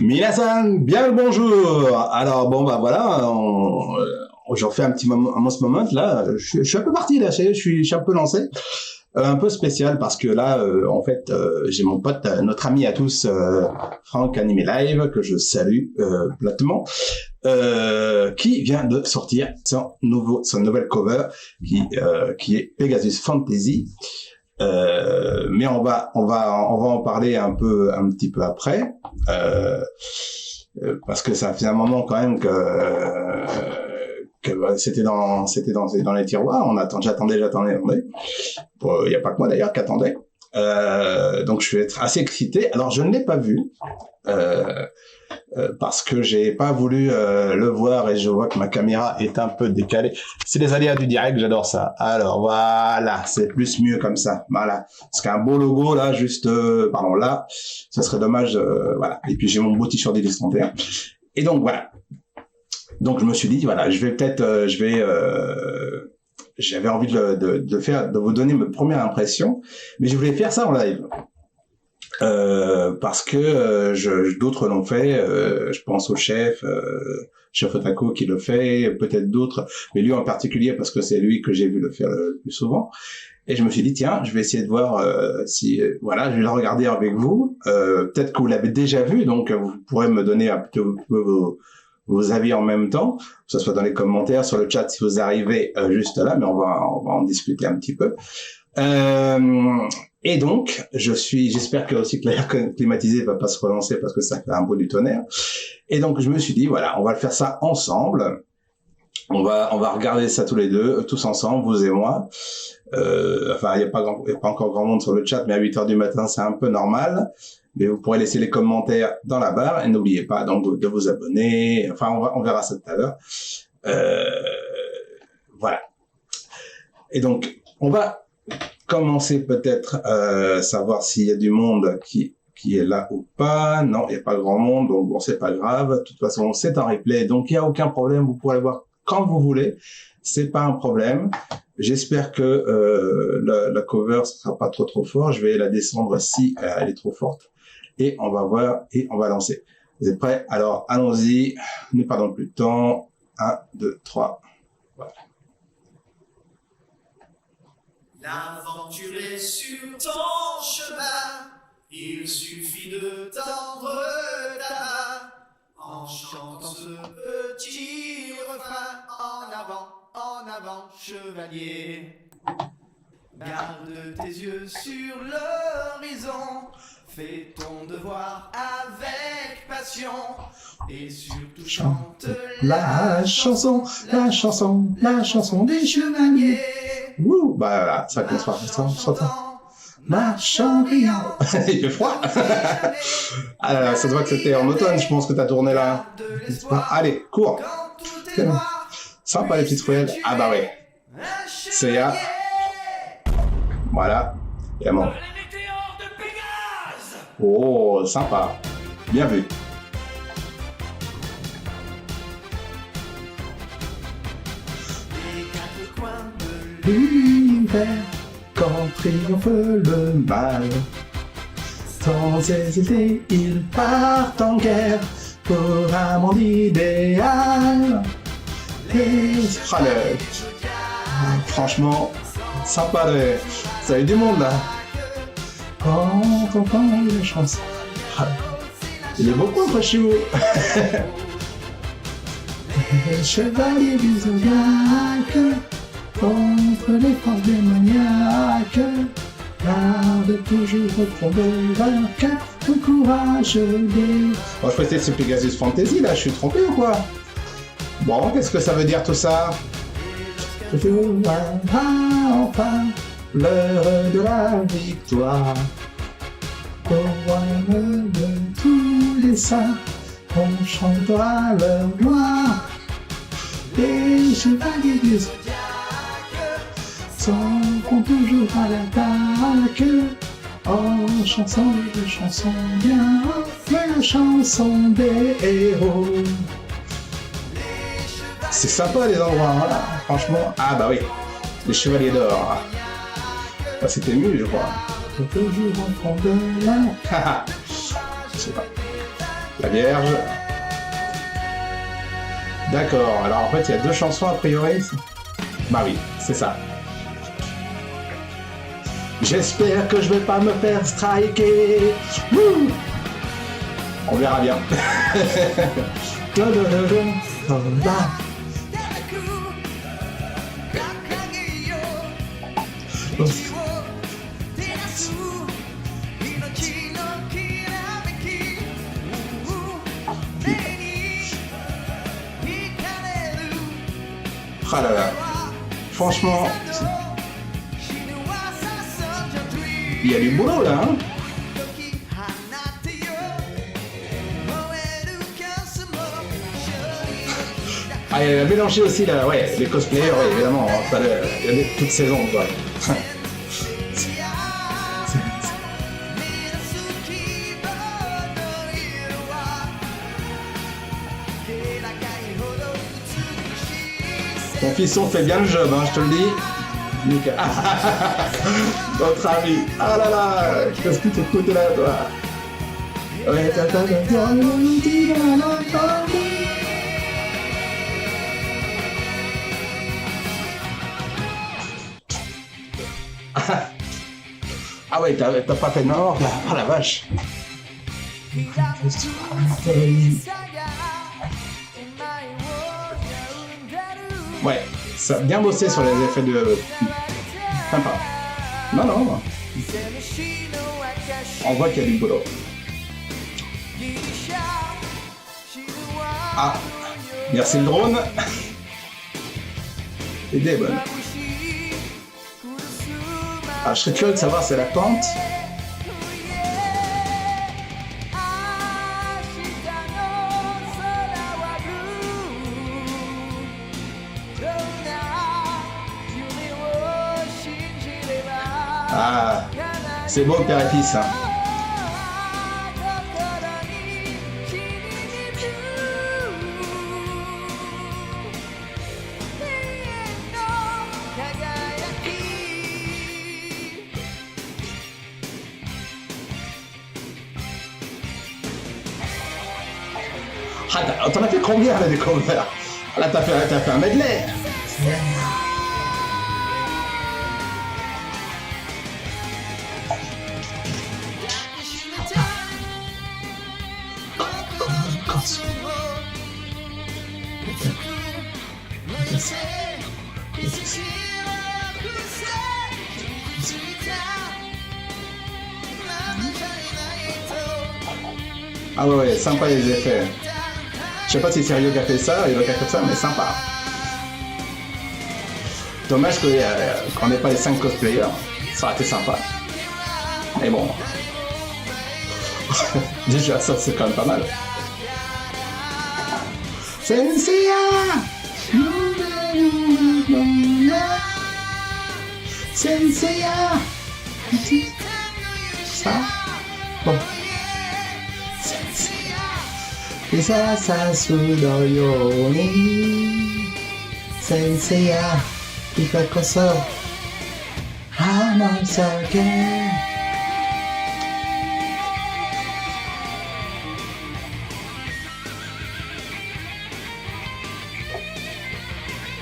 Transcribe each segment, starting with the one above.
Minasan, bien le bonjour. Alors bon bah voilà, j'en fais un petit moment, un ce moment là. Je suis un peu parti là, je suis un peu lancé, un peu spécial parce que là, en fait, j'ai mon pote, notre ami à tous, Franck Animé Live, que je salue platement, qui vient de sortir son nouvelle cover qui est Pegasus Fantasy. Mais on va en parler un petit peu après, parce que ça fait un moment quand même que c'était dans les tiroirs. J'attendais. Bon, il y a pas que moi d'ailleurs qui attendait. Donc je vais être assez excité. Alors je ne l'ai pas vu. Parce que j'ai pas voulu le voir et je vois que ma caméra est un peu décalée. C'est les aléas du direct, j'adore ça. Alors voilà, c'est mieux comme ça. Voilà, parce qu'un beau logo là, juste pardon là, ça serait dommage. Voilà. Et puis j'ai mon beau t-shirt d'Élise 31. Et donc voilà. Donc je me suis dit voilà, j'avais envie de vous donner mes premières impressions, mais je voulais faire ça en live. Parce que d'autres l'ont fait, je pense au chef Otaku qui le fait, peut-être d'autres, mais lui en particulier parce que c'est lui que j'ai vu le faire le plus souvent. Et je me suis dit tiens, je vais essayer de voir si voilà, je vais le regarder avec vous. Peut-être que vous l'avez déjà vu, donc vous pourrez me donner un peu vos avis en même temps, que ce soit dans les commentaires, sur le chat si vous arrivez juste là, mais on va en discuter un petit peu. Et donc, j'espère que aussi que l'air climatisé va pas se relancer parce que ça fait un beau du tonnerre. Et donc, je me suis dit, voilà, on va le faire ça ensemble. On va regarder ça tous les deux, tous ensemble, vous et moi. Enfin, il y a pas encore grand monde sur le chat, mais à 8h du matin, c'est un peu normal. Mais vous pourrez laisser les commentaires dans la barre et n'oubliez pas donc de vous abonner. Enfin, on verra ça tout à l'heure. Voilà. Et donc, on va commencer peut-être savoir s'il y a du monde qui est là ou pas. Non, il n'y a pas grand monde, donc bon, c'est pas grave. De toute façon, c'est un replay, donc il n'y a aucun problème. Vous pourrez le voir quand vous voulez. C'est pas un problème. J'espère que la cover ne sera pas trop fort. Je vais la descendre si elle est trop forte. Et on va voir et on va lancer. Vous êtes prêts? Alors, allons-y. Ne perdons plus de temps. 1, 2, 3. Voilà. L'aventure est sur ton chemin, il suffit de tendre ta main, en chantant ce petit refrain, en avant, chevalier. Garde tes yeux sur l'horizon, fais ton devoir avec passion, et surtout chante la chanson des chevaliers. Ouh, bah voilà, ça commence par ça. Marche en brillant. Il fait froid. Ah là là, ça se voit que c'était en automne, je pense que t'as tourné là. Allez, cours. Sympa les petites ruelles. Ah bah ouais. C'est ya. Voilà. Et bon. Oh, sympa. Bien vu. L'univers, quand triomphe le mal, sans hésiter, ils partent en guerre pour un monde idéal. Franchement, sympa, ça a eu du monde là. Quand on entend les chansons, il est beaucoup entre chez vous. Chevalier du zodiaque, contre les forces démoniaques, garde toujours au front de vainqueur, le courage des... Bon, je croyais que c'est Pegasus Fantasy, là, je suis trompé ou quoi? Bon, qu'est-ce que ça veut dire tout ça? Je vois enfin l'heure de la victoire, au royaume de tous les saints, on chantera leur gloire. Les chevaliers du zodiaque s'en toujours à l'attaque, en chanson de chansons bien, la chanson des héros. C'est sympa les endroits, voilà, franchement. Ah bah oui, les chevaliers d'or. Ah, c'était mieux, je crois. Toujours en fond de la... Je sais pas. La Vierge. D'accord, alors en fait il y a deux chansons a priori. Bah oui, c'est ça. J'espère que je vais pas me faire striker. Wouh, on verra bien. Ah là là, franchement, il y a du boulot là, hein. Ah, il a mélangé aussi là, ouais, les cosplayers, ouais, évidemment, enfin, il y a toutes saisons quoi. Ton fisson fait bien le job, hein, je te le dis. Nickel. Notre ami. Ah là là, qu'est-ce que tu écoutes là, toi? Ouais, ah ouais, t'as pas fait de mort là. Oh la vache. Ouais, ça a bien bossé sur les effets de... Sympa. Non, non. On voit qu'il y a du boulot. Ah, merci le drone. L'idée est bonne. Ah, je serais curieux de savoir si c'est la pente. Ah, c'est beau, père et fils. Hein. Ah, t'en as fait combien là, des covers? Là, t'as fait un medley. Ah ouais, sympa les effets. Je sais pas si c'est Ryo qui a fait ça, il a fait ça, mais sympa. Dommage qu'on n'ait pas les 5 cosplayers, ça aurait été sympa. Mais bon. Déjà ça c'est quand même pas mal. Senseiya! Senseiya! Ça? Bon. Bisa sasudo yo ni Sensei ya Ika koso Hanasake.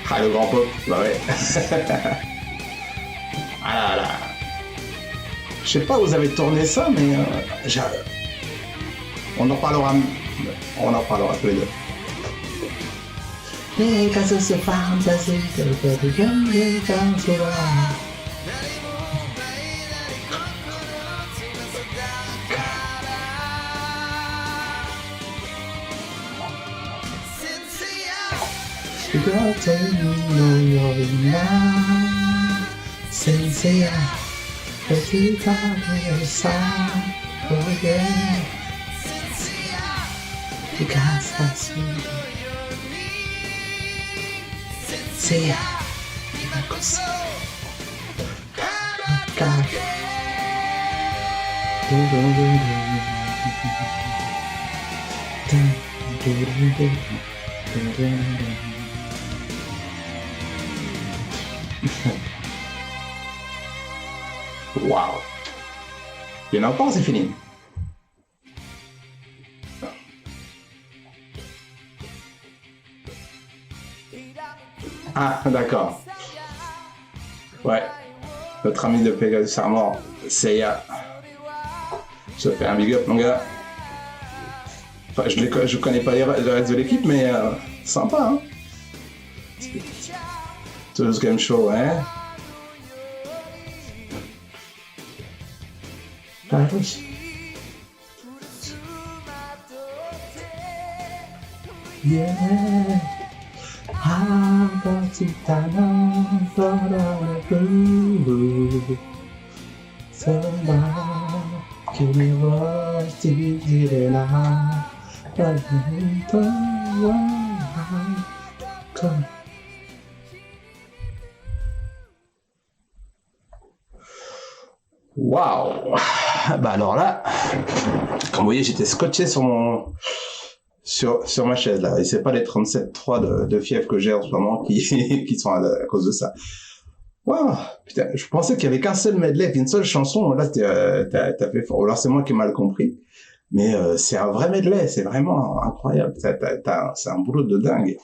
Ah, le grand pop, bah ouais. Ah là là. Je sais pas où vous avez tourné ça, mais on en parlera tous les deux. Sensei, Wow. Il y en a pas, c'est fini. Ah, d'accord. Ouais. Notre ami de Pegasus Armor, Seiya. Je te fais un big up, mon gars. Enfin, je connais pas le reste de l'équipe, mais sympa, hein. Toulouse Game Show, hein. Yeah. Waouh! Bah alors là, comme vous voyez, j'étais scotché sur ma chaise là, et c'est pas les 37,3 de fièvre que j'ai en ce moment qui sont à cause de ça. Waouh, putain, je pensais qu'il y avait qu'un seul medley, qu'une seule chanson. Là, t'as fait fort. Alors c'est moi qui ai mal compris, mais c'est un vrai medley, c'est vraiment incroyable. C'est un boulot de dingue.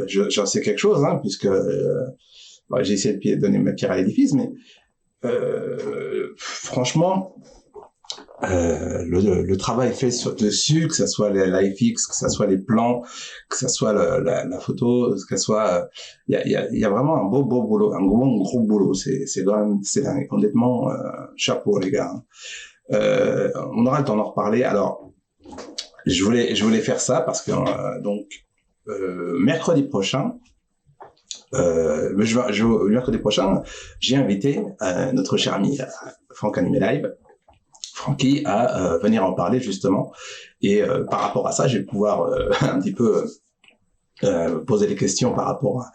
J'en sais quelque chose, hein, puisque j'ai essayé de donner ma pierre à l'édifice, mais franchement. Le travail fait dessus, que ça soit les LifeX, que ça soit les plans, que ça soit la photo, que ça soit, il y a vraiment un beau boulot, un gros boulot. C'est complètement chapeau les gars. On aura le temps d'en reparler. Alors, je voulais faire ça parce que mercredi prochain. Mercredi prochain, j'ai invité notre cher ami Franck Animé Live. Francky à venir en parler justement, et par rapport à ça, je vais pouvoir un petit peu poser des questions par rapport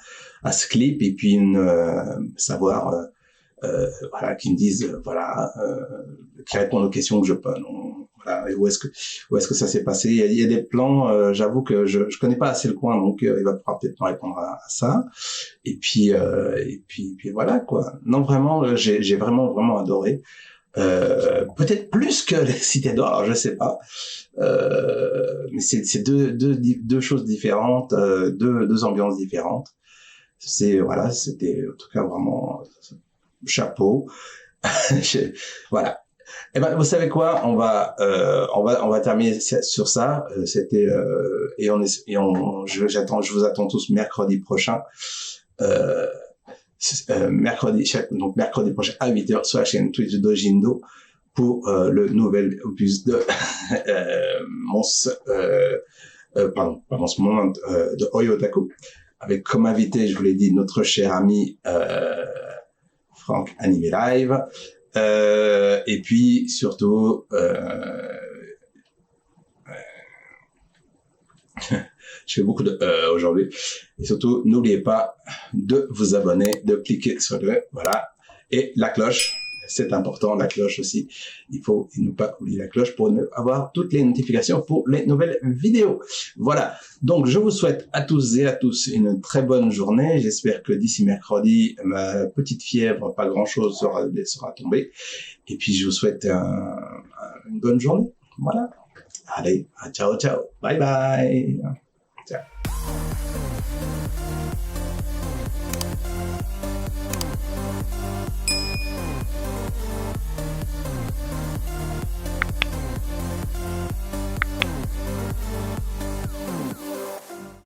à ce clip, et puis savoir voilà, qu'ils me disent qu'ils répondent aux questions que je peux. Voilà, et où est-ce que ça s'est passé. Il y a des plans, j'avoue que je connais pas assez le coin, donc il va pouvoir peut-être me répondre à ça. Et puis voilà quoi. Non, vraiment, j'ai vraiment adoré. Peut-être plus que les Cités d'Or, alors je sais pas, mais c'est deux choses différentes, deux ambiances différentes. C'était en tout cas vraiment chapeau. Voilà. Eh ben, vous savez quoi, on va terminer sur ça. C'était je vous attends tous mercredi prochain. Mercredi prochain à 8h sur la chaîne Twitch de Jindo pour le nouvel opus de de Oyo Otaku, avec comme invité, je vous l'ai dit, notre cher ami Franck Animé Live, et puis surtout je fais beaucoup de aujourd'hui. Et surtout, n'oubliez pas de vous abonner, de cliquer sur voilà. Et la cloche, c'est important, la cloche aussi. Il faut ne pas oublier la cloche pour avoir toutes les notifications pour les nouvelles vidéos. Voilà. Donc, je vous souhaite à tous et à tous une très bonne journée. J'espère que d'ici mercredi, ma petite fièvre, pas grand chose sera tombée. Et puis, je vous souhaite une bonne journée. Voilà. Allez, ciao, ciao. Bye bye. Ciao.